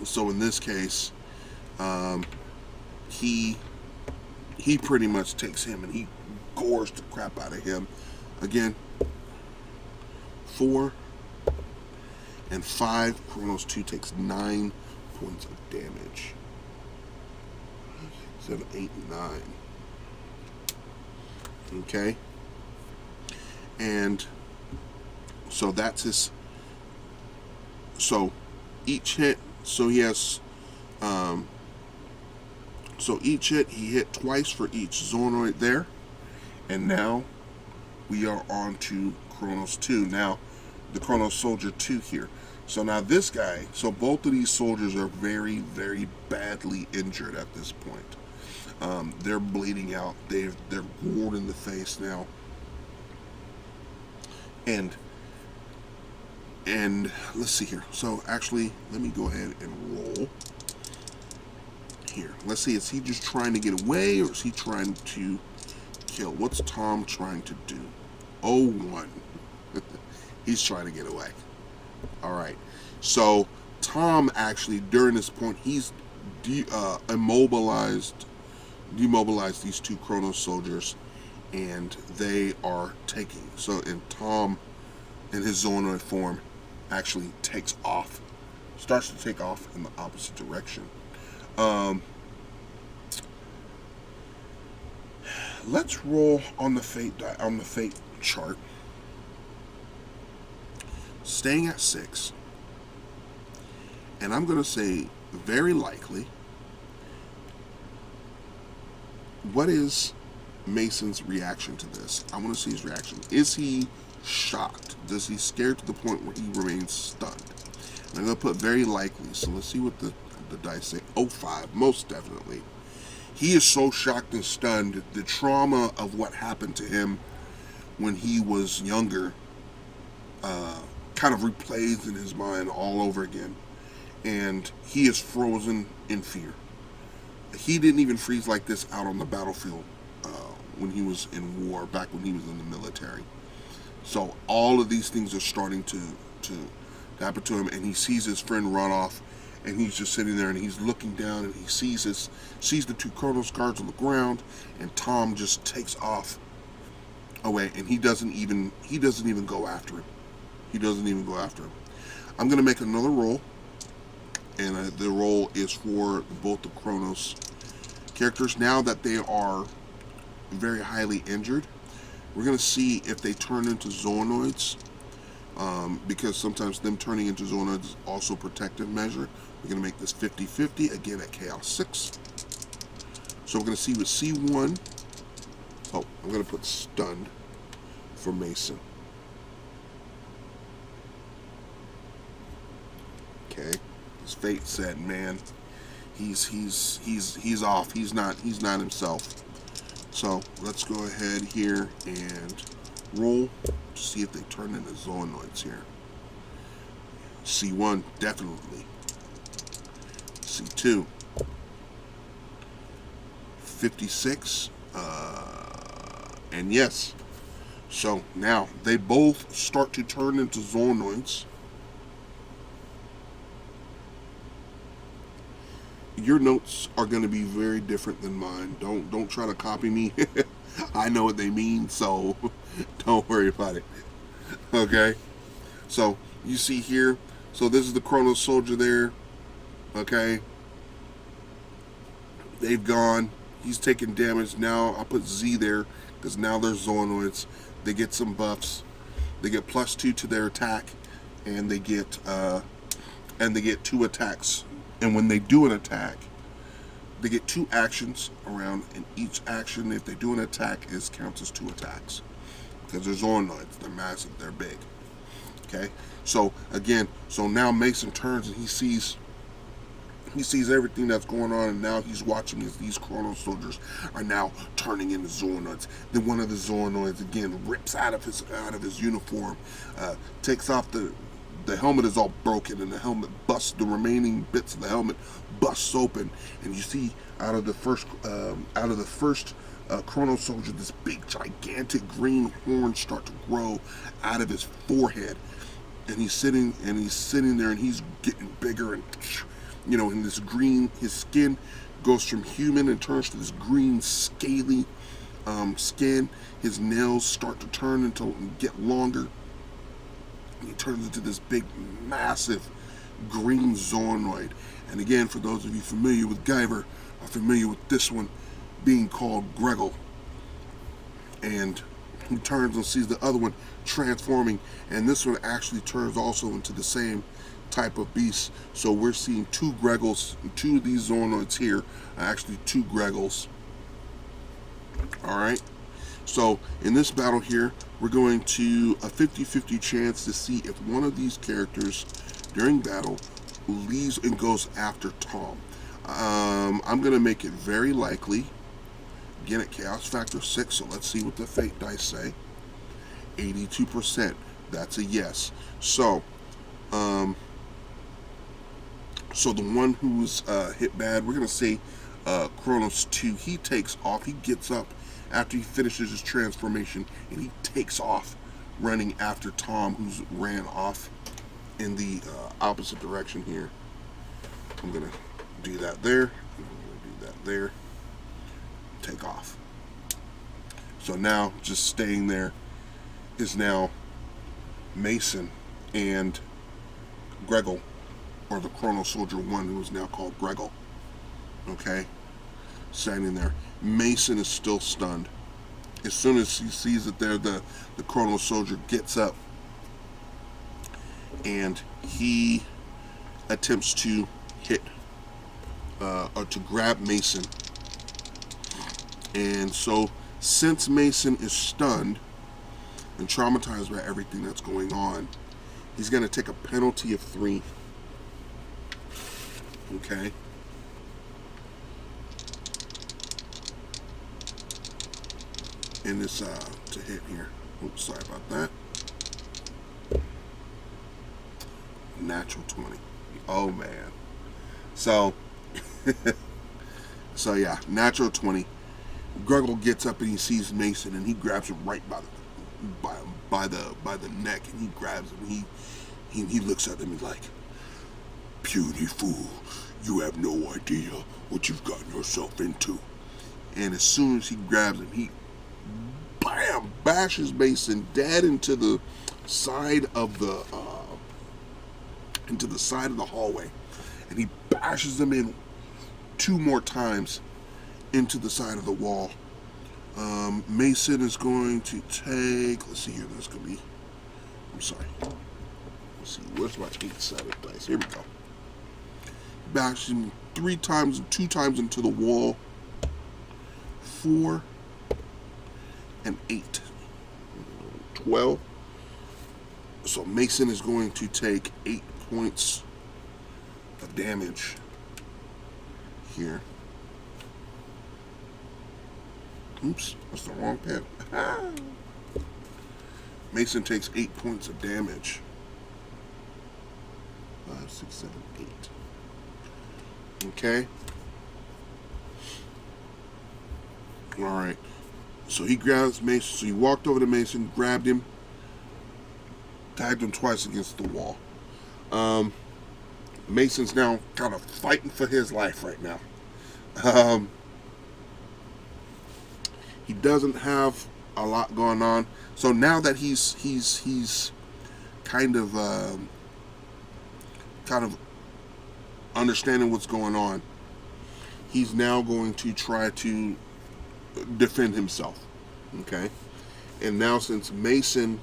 So in this case, he pretty much takes him and he gores the crap out of him. Again, 4 and 5. Chronos 2 takes 9 points of damage. 7, 8, 9. Okay. And so that's his. So each hit. So he has. So each hit he hit twice for each Zonoid there. And now we are on to Chronos 2. Now the Chronos Soldier 2 here. So now this guy. So both of these soldiers are very, very badly injured at this point. They're bleeding out. They're gored in the face now. And let's see here. So actually, let me go ahead and roll here. Let's see. Is he just trying to get away, or is he trying to kill? What's Tom trying to do? Oh, 1. He's trying to get away. All right. So Tom actually, during this point, he's demobilized these 2 Chronos soldiers, and they are taking. So, and Tom, in his Zonoid form, actually starts to take off in the opposite direction. Let's roll on the fate chart. Staying at 6, and I'm going to say very likely. What is Mason's reaction to this? I want to see his reaction. Is he shocked? Does he scared to the point where he remains stunned? And I'm going to put very likely. So let's see what the dice say. Oh, 5, most definitely. He is so shocked and stunned. The trauma of what happened to him when he was younger kind of replays in his mind all over again. And he is frozen in fear. He didn't even freeze like this out on the battlefield when he was in war, back when he was in the military. So all of these things are starting to happen to him, and he sees his friend run off, and he's just sitting there, and he's looking down, and he sees the 2 Chronos guards on the ground, and Tom just takes off away, and he doesn't even go after him. He doesn't even go after him. I'm going to make another roll. And the roll is for both the Chronos characters. Now that they are very highly injured, we're going to see if they turn into Zonoids. Because sometimes them turning into Zonoids is also a protective measure. We're going to make this 50-50, again at Chaos 6. So we're going to see with C1. Oh, I'm going to put stunned for Mason. Okay. His fate said, man, he's off. He's not himself. So let's go ahead here and roll to see if they turn into Zonoids here. C1, definitely. C2, 56, and yes. So now they both start to turn into Zonoids. your notes are going to be very different than mine. Don't try to copy me. I know what they mean, so don't worry about it. Okay? So, you see here, so this is the Chronos soldier there. Okay? They've gone. He's taking damage. Now I'll put Z there because now they're Zoonoids. They get some buffs. They get +2 to their attack, and they get 2 attacks. And when they do an attack, they get 2 actions around, and each action, if they do an attack, counts as 2 attacks. Because they're Zoonoids. They're massive. They're big. Okay? So, again, now Mason turns and he sees everything that's going on, and now he's watching as these Chronos soldiers are now turning into Zoonoids. Then one of the Zoonoids again rips out of his uniform, takes off the helmet is all broken, and the helmet busts. The remaining bits of the helmet busts open, and you see out of the first Chronos soldier, this big gigantic green horns start to grow out of his forehead, and he's sitting there, and he's getting bigger, and in this green, his skin goes from human and turns to this green, scaly skin. His nails start to turn and get longer. And he turns into this big, massive green Zoonoid. And again, for those of you familiar with GUYVER, are familiar with this one being called Greggle. And he turns and sees the other one transforming, and this one actually turns also into the same type of beast. So we're seeing 2 Greggles, 2 of these Zoonoids here are actually 2 Greggles. Alright, so in this battle here, we're going to a 50-50 chance to see if one of these characters during battle leaves and goes after Tom. I'm going to make it very likely. Again, at Chaos Factor 6, so let's see what the Fate dice say. 82%, that's a yes. So the one who's hit bad, we're going to say Chronos 2. He takes off. He gets up after he finishes his transformation, and he takes off running after Tom, who's ran off in the opposite direction here. I'm going to do that there. I'm going to do that there. Take off. So now, just staying there is now Mason and Greggle, or the Chronos Soldier 1, who is now called Greggle. Okay? Standing there. Mason is still stunned. As soon as he sees that they're the Chronos Soldier gets up, and he attempts to hit, or to grab Mason. And so, since Mason is stunned and traumatized by everything that's going on, he's going to take a penalty of 3. Okay? In this, to hit here. Oops, sorry about that. Natural 20. Oh, man. So, so yeah, natural 20. Greggle gets up and he sees Mason, and he grabs him right by the neck, and he grabs him. He looks at him and like, "Puny fool, you have no idea what you've gotten yourself into." And as soon as he grabs him, he bam bashes Mason dead into the side of the hallway, and he bashes him in 2 more times into the side of the wall. Mason is going to take, let's see here, this could be, I'm sorry, let's see, where's my 8-sided dice? Here we go. Bashes him 3 times, 2 times into the wall, 4 and 8, 12. So Mason is going to take 8 points of damage here. Oops, that's the wrong pen. Mason takes 8 points of damage. 5, 6, 7, 8. Okay. Alright. So he grabs Mason. So he walked over to Mason, grabbed him, tagged him twice against the wall. Mason's now kind of fighting for his life right now. Um, he doesn't have a lot going on. So now that he's kind of understanding what's going on, he's now going to try to defend himself. Okay, and now since Mason,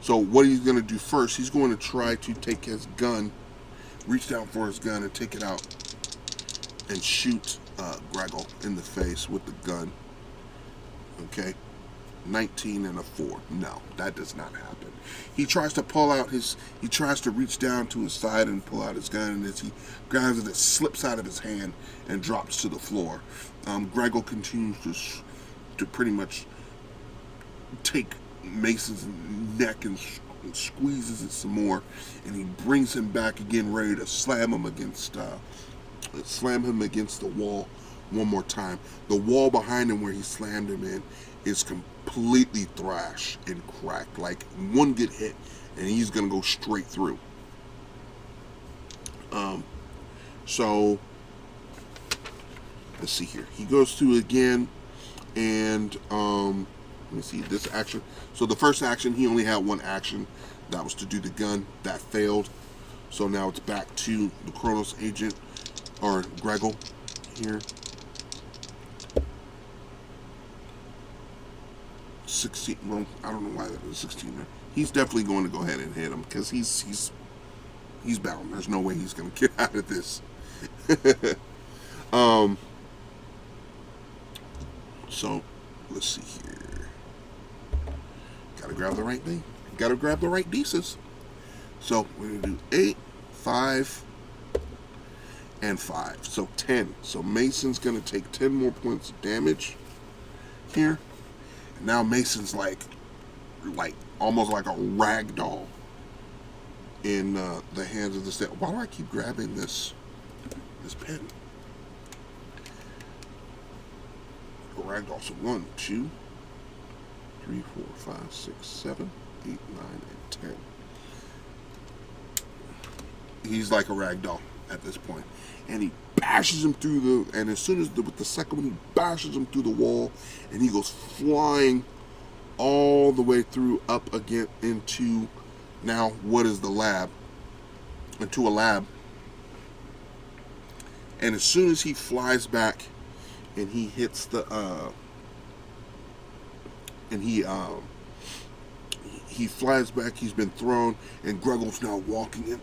so what he's going to do first, he's going to try to take his gun, reach down for his gun and take it out and shoot Gregor in the face with the gun. Okay, 19 and a 4. No, that does not happen. He tries to he tries to reach down to his side and pull out his gun, and as he grabs it, it slips out of his hand and drops to the floor. Gregor continues to pretty much take Mason's neck and squeezes it some more, and he brings him back again, ready to slam him against the wall one more time. The wall behind him where he slammed him in is completely thrashed and cracked. Like, one good hit and he's gonna go straight through. So let's see here. He goes through again, and let me see this action. So the first action, he only had one action. That was to do the gun. That failed. So now it's back to the Chronos agent, or Gregor here. 16. Well, I don't know why that was 16 there. He's definitely going to go ahead and hit him because he's bound. There's no way he's going to get out of this. So let's see here. Gotta grab the right thing. Gotta grab the right pieces. So we're gonna do 8, 5, and 5. So 10. So Mason's gonna take 10 more points of damage here. And now Mason's like almost like a rag doll in the hands of the state. Why do I keep grabbing this pen? Ragdoll. So 1, 2, 3, 4, 5, 6, 7, 8, 9, and 10. He's like a ragdoll at this point, and he bashes him through the. And as soon as with the second one, he bashes him through the wall, and he goes flying all the way through up again into now what is the lab? Into a lab. And as soon as he flies back, and he hits the he flies back, he's been thrown, and Gregor's now walking in,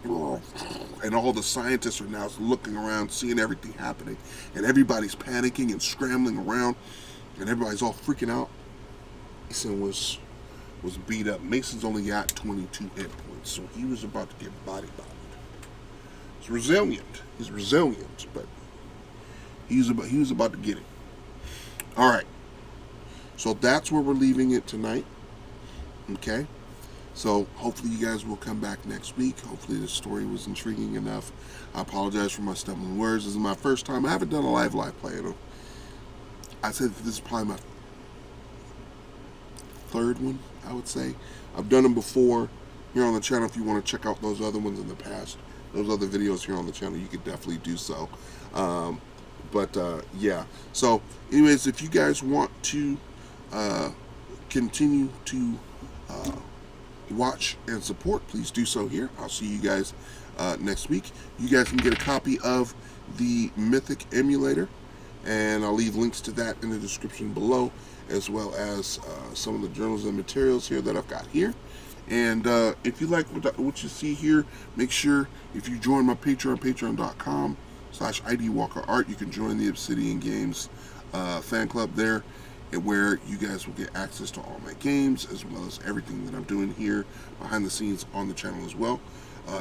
and all the scientists are now looking around, seeing everything happening, and everybody's panicking and scrambling around, and everybody's all freaking out. Mason was beat up. Mason's only got 22 hit points, so he was about to get body bombed. He's resilient, but he was about to get it. All right, so that's where we're leaving it tonight. Okay, so hopefully you guys will come back next week. Hopefully the story was intriguing enough. I apologize for my stumbling words. This is my first time. I haven't done a live play. I said this is probably my third one, I would say. I've done them before here on the channel. If you want to check out those other ones in the past, those other videos here on the channel, you could definitely do so. Yeah, so anyways, if you guys want to continue to watch and support, please do so here. I'll see you guys next week. You guys can get a copy of the Mythic Emulator, and I'll leave links to that in the description below, as well as some of the journals and materials here that I've got here. And if you like what you see here, make sure if you join my Patreon, patreon.com/IDWalkerArt, you can join the Obsidian Games fan club there, where you guys will get access to all my games, as well as everything that I'm doing here behind the scenes on the channel as well.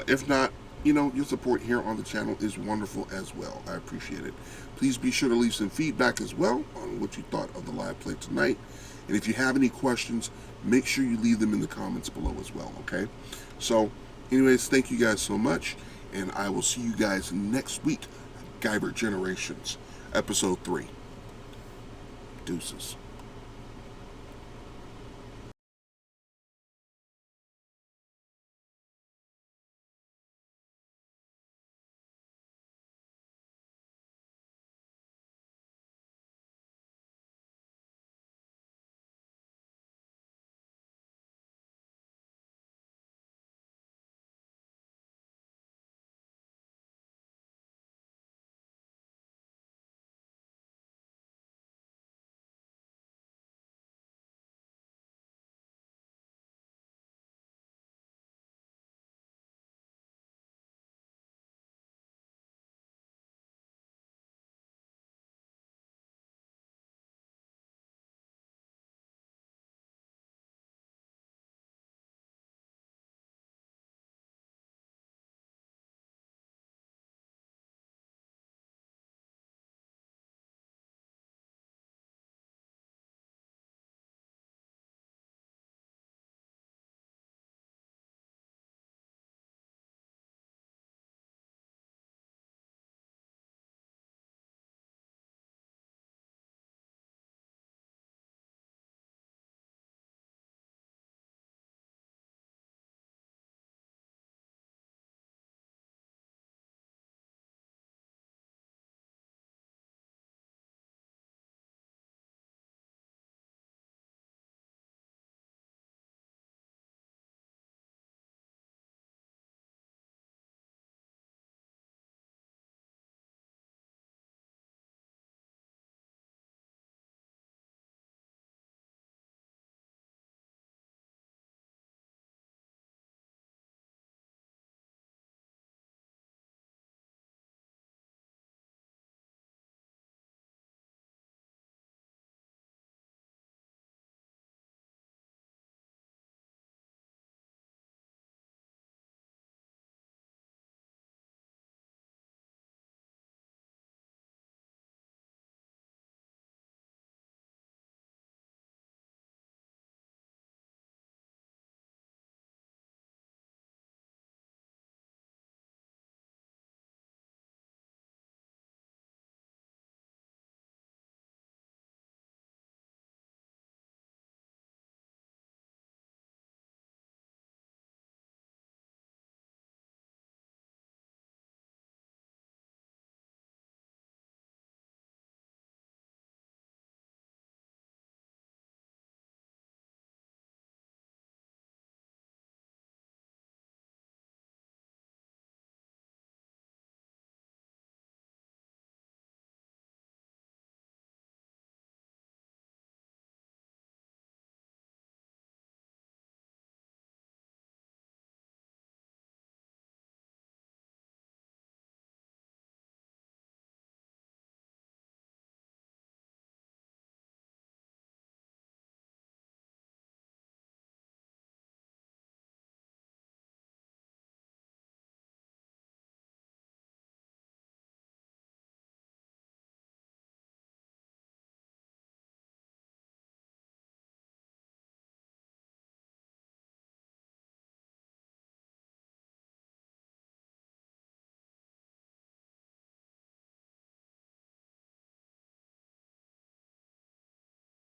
If not, your support here on the channel is wonderful as well. I appreciate it. Please be sure to leave some feedback as well on what you thought of the live play tonight. And if you have any questions, make sure you leave them in the comments below as well, okay? So, anyways, thank you guys so much, and I will see you guys next week. GUYVER Generations, Episode 3. Deuces.